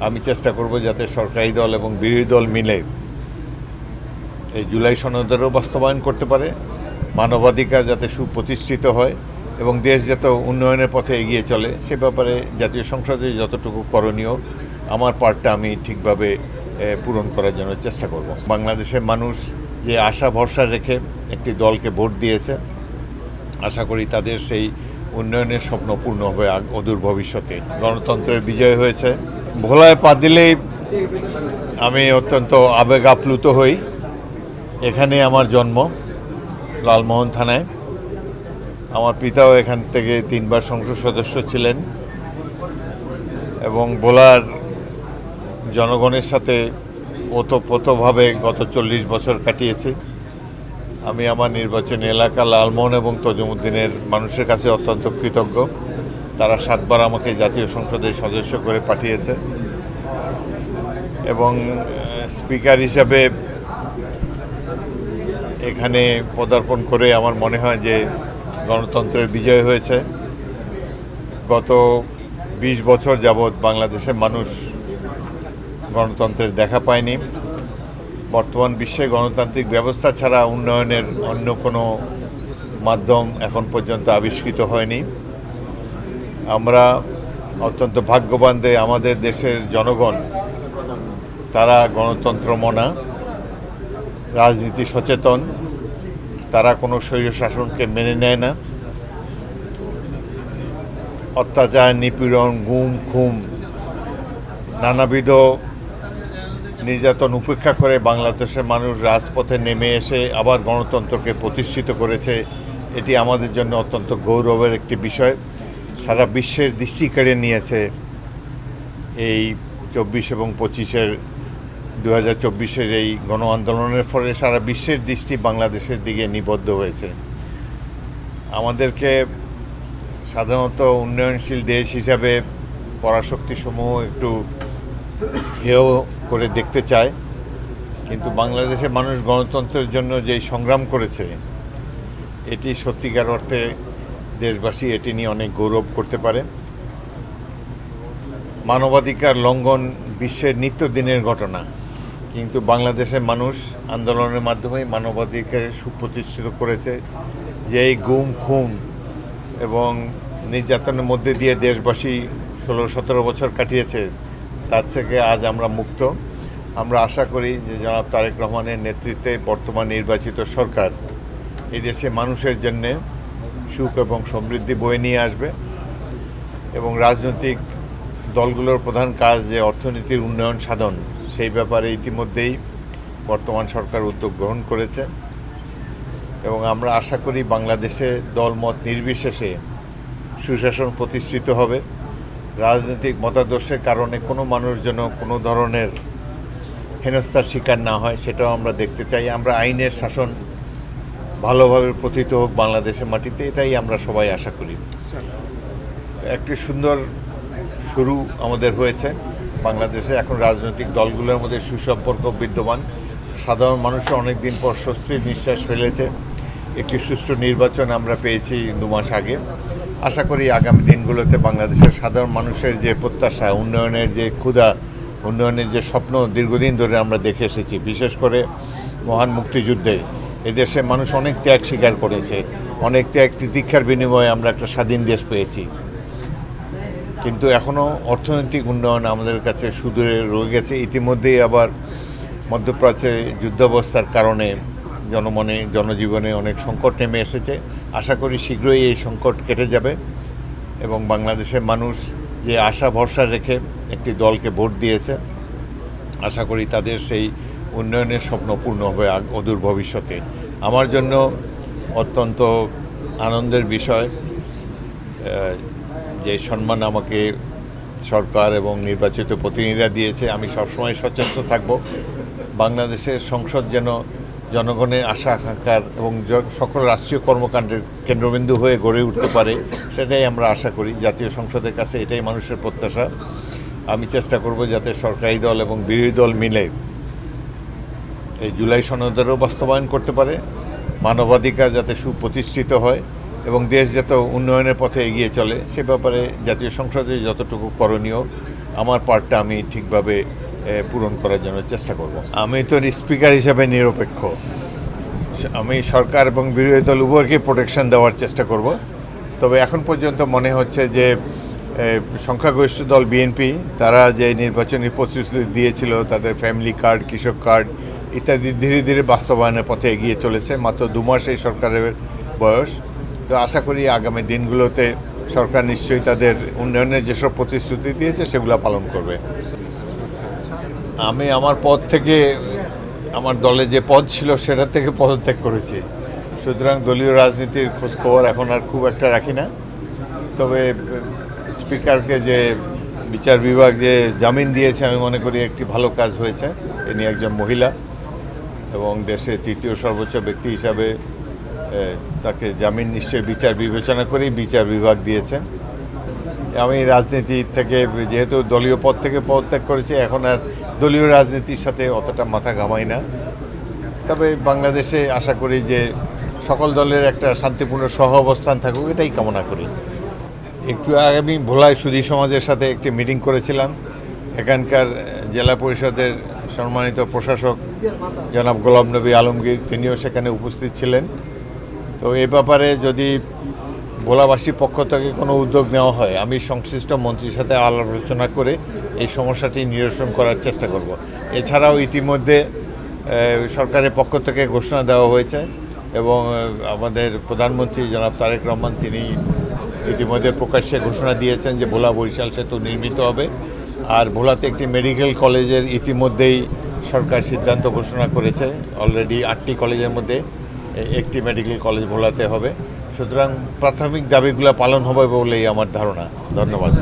আমি চেষ্টা করব যাতে সরকারি দল এবং বিরোধী দল মিলে এই জুলাই সনদেরও বাস্তবায়ন করতে পারে, মানবাধিকার যাতে সুপ্রতিষ্ঠিত হয় এবং দেশ যাতে উন্নয়নের পথে এগিয়ে চলে সে ব্যাপারে জাতীয় সংসদে যতটুকু করণীয় আমার পার্টটা আমি ঠিকভাবে পূরণ করার জন্য চেষ্টা করব। বাংলাদেশের মানুষ যে আশা ভরসা রেখে একটি দলকে ভোট দিয়েছে, আশা করি তাদের সেই উন্নয়নের স্বপ্ন পূর্ণ হবে অদূর ভবিষ্যতে। গণতন্ত্রের বিজয় হয়েছে। ভোলায় পা দিলেই আমি অত্যন্ত আবেগ আপ্লুত হই। এখানে আমার জন্ম, লালমোহন থানায়। আমার পিতাও এখান থেকে 3 বার সংসদ সদস্য ছিলেন এবং ভোলার জনগণের সাথে ওতপ্রোতভাবে গত 40 বছর কাটিয়েছি। আমি আমার নির্বাচনী এলাকা লালমোহন এবং তজুমুদ্দিনের মানুষের কাছে অত্যন্ত কৃতজ্ঞ। তারা 7 বার আমাকে জাতীয় সংসদের সদস্য করে পাঠিয়েছে এবং স্পিকার হিসাবে এখানে পদার্পণ করে আমার মনে হয় যে গণতন্ত্রের বিজয় হয়েছে। গত 20 বছর যাবৎ বাংলাদেশের মানুষ গণতন্ত্রের দেখা পায়নি। বর্তমান বিশ্বে গণতান্ত্রিক ব্যবস্থা ছাড়া উন্নয়নের অন্য কোনো মাধ্যম এখন পর্যন্ত আবিষ্কৃত হয়নি। আমরা অত্যন্ত ভাগ্যবান যে আমাদের দেশের জনগণ তারা গণতন্ত্র মনা, রাজনীতি সচেতন, তারা কোনো স্বৈরশাসনকে মেনে নেয় না। অত্যাচার, নিপীড়ন, গুম, খুন, নানাবিধ নির্যাতন উপেক্ষা করে বাংলাদেশের মানুষ রাজপথে নেমে এসে আবার গণতন্ত্রকে প্রতিষ্ঠিত করেছে। এটি আমাদের জন্য অত্যন্ত গৌরবের একটি বিষয়। সারা বিশ্বের দৃষ্টি কেড়ে নিয়েছে এই 24 এবং 2024-এর এই গণ আন্দোলনের ফলে সারা বিশ্বের দৃষ্টি বাংলাদেশের দিকে নিবদ্ধ হয়েছে। আমাদেরকে সাধারণত উন্নয়নশীল দেশ হিসাবে পরাশক্তিসমূহ একটু হেয় করে দেখতে চায়, কিন্তু বাংলাদেশের মানুষ গণতন্ত্রের জন্য যেই সংগ্রাম করেছে এটি সত্যিকার অর্থে দেশবাসী এটি নিয়ে অনেক গৌরব করতে পারে। মানবাধিকার লঙ্ঘন বিশ্বের নিত্যদিনের ঘটনা, কিন্তু বাংলাদেশের মানুষ আন্দোলনের মাধ্যমে মানবাধিকার সুপ্রতিষ্ঠিত করেছে। যে এই গুম, খুন এবং নির্যাতনের মধ্যে দিয়ে দেশবাসী 16-17 বছর কাটিয়েছে, তার থেকে আজ আমরা মুক্ত। আমরা আশা করি যে জনাব তারেক রহমানের নেতৃত্বে বর্তমান নির্বাচিত সরকার এই দেশে মানুষের জন্যে সুখ এবং সমৃদ্ধি বয়ে নিয়ে আসবে এবং রাজনৈতিক দলগুলোর প্রধান কাজ যে অর্থনীতির উন্নয়ন সাধন, সেই ব্যাপারে ইতিমধ্যেই বর্তমান সরকার উদ্যোগ গ্রহণ করেছে এবং আমরা আশা করি বাংলাদেশে দলমত নির্বিশেষে সুশাসন প্রতিষ্ঠিত হবে। রাজনৈতিক মতাদর্শের কারণে কোনো মানুষ যেন কোনো ধরনের হেনস্থার শিকার না হয়, সেটাও আমরা দেখতে চাই। আমরা আইনের শাসন ভালোভাবে প্রথিত হোক বাংলাদেশের মাটিতে, এটাই আমরা সবাই আশা করি। একটি সুন্দর শুরু আমাদের হয়েছে। বাংলাদেশে এখন রাজনৈতিক দলগুলোর মধ্যে সুসম্পর্ক বিদ্যমান। সাধারণ মানুষও অনেক দিন পর স্বস্তির নিঃশ্বাস ফেলেছে। একটি সুষ্ঠু নির্বাচন আমরা পেয়েছি 2 মাস আগে। আশা করি আগামী দিনগুলোতে বাংলাদেশের সাধারণ মানুষের যে প্রত্যাশা, উন্নয়নের যে ক্ষুধা, উন্নয়নের যে স্বপ্ন দীর্ঘদিন ধরে আমরা দেখে এসেছি, বিশেষ করে মহান মুক্তিযুদ্ধে এদেশে মানুষ অনেক ত্যাগ স্বীকার করেছে, অনেক ত্যাগ তিতিক্ষার বিনিময়ে আমরা একটা স্বাধীন দেশ পেয়েছি। কিন্তু এখনও অর্থনৈতিক উন্নয়ন আমাদের কাছে সুদূরে রয়ে গেছে। ইতিমধ্যেই আবার মধ্যপ্রাচ্যে যুদ্ধাবস্থার কারণে জনজীবনে অনেক সংকট নেমে এসেছে। আশা করি শীঘ্রই এই সংকট কেটে যাবে এবং বাংলাদেশের মানুষ যে আশা ভরসা রেখে একটি দলকে ভোট দিয়েছে, আশা করি তাদের সেই উন্নয়নের স্বপ্ন পূর্ণ হবে অদূর ভবিষ্যতে। আমার জন্য অত্যন্ত আনন্দের বিষয় যে সম্মান আমাকে সরকার এবং নির্বাচিত প্রতিনিধিরা দিয়েছে। আমি সবসময় সচেষ্ট থাকব বাংলাদেশের সংসদ যেন জনগণের আশা আকাঙ্ক্ষার এবং সকল রাষ্ট্রীয় কর্মকাণ্ডের কেন্দ্রবিন্দু হয়ে গড়ে উঠতে পারে, সেটাই আমরা আশা করি। জাতীয় সংসদের কাছে এটাই মানুষের প্রত্যাশা। আমি চেষ্টা করব যাতে সরকারি দল এবং বিরোধী দল মিলে এই জুলাই সনদেরও বাস্তবায়ন করতে পারে, মানবাধিকার যাতে সুপ্রতিষ্ঠিত হয় এবং দেশ যাতে উন্নয়নের পথে এগিয়ে চলে সে ব্যাপারে জাতীয় সংসদে যতটুকু করণীয় আমার পার্টটা আমি ঠিকভাবে পূরণ করার জন্য চেষ্টা করব। আমি তো স্পিকার হিসেবে নিরপেক্ষ। আমি সরকার এবং বিরোধী দল উভয়কে প্রোটেকশন দেওয়ার চেষ্টা করব। তবে এখন পর্যন্ত মনে হচ্ছে যে সংখ্যাগরিষ্ঠ দল বিএনপি তারা যে নির্বাচনী প্রতিশ্রুতি দিয়েছিল, তাদের ফ্যামিলি কার্ড, কৃষক কার্ড ইত্যাদি ধীরে ধীরে বাস্তবায়নের পথে এগিয়ে চলেছে। মাত্র 2 মাস এই সরকারের বয়স। তো আশা করি আগামী দিনগুলোতে সরকার নিশ্চয়ই তাদের উন্নয়নের যেসব প্রতিশ্রুতি দিয়েছে সেগুলো পালন করবে। আমি আমার পদ থেকে, আমার দলে যে পদ ছিল সেটা থেকে পদত্যাগ করেছি। সুতরাং দলীয় রাজনীতির খোঁজখবর এখন আর খুব একটা রাখি না। তবে স্পিকারকে যে বিচার বিভাগ যে জামিন দিয়েছে, আমি মনে করি একটি ভালো কাজ হয়েছে। তিনি একজন মহিলা এবং দেশের 3য় সর্বোচ্চ ব্যক্তি হিসাবে তাকে জামিন নিশ্চয়ই বিচার বিবেচনা করেই বিচার বিভাগ দিয়েছে। আমি রাজনীতি থেকে, যেহেতু দলীয় পদ থেকে পদত্যাগ করেছি, এখন আর দলীয় রাজনীতির সাথে অতটা মাথা ঘামাই না। তবে বাংলাদেশে আশা করি যে সকল দলের একটা শান্তিপূর্ণ সহ অবস্থান থাকুক, এটাই কামনা করি। একটু আগে আমি ভোলায় সুধী সমাজের সাথে একটি মিটিং করেছিলাম। এখানকার জেলা পরিষদের সম্মানিত প্রশাসক জনাব গোলাম নবী আলমগীর, তিনিও সেখানে উপস্থিত ছিলেন। তো এ ব্যাপারে যদি ভোলাবাসীর পক্ষ থেকে কোনো উদ্যোগ নেওয়া হয়, আমি সংশ্লিষ্ট মন্ত্রীর সাথে আলাপ আলোচনা করে এই সমস্যাটি নিরসন করার চেষ্টা করব। এছাড়াও ইতিমধ্যে সরকারের পক্ষ থেকে ঘোষণা দেওয়া হয়েছে এবং আমাদের প্রধানমন্ত্রী জনাব তারেক রহমান তিনি ইতিমধ্যে প্রকাশ্যে ঘোষণা দিয়েছেন যে ভোলা বরিশাল সেতু নির্মিত হবে। আর ভোলাতে একটি মেডিকেল কলেজের ইতিমধ্যেই সরকার সিদ্ধান্ত ঘোষণা করেছে। অলরেডি 8টি কলেজের মধ্যে একটি মেডিকেল কলেজ ভোলাতে হবে। সুতরাং প্রাথমিক দাবিগুলো পালন হবে বলেই আমার ধারণা। ধন্যবাদ।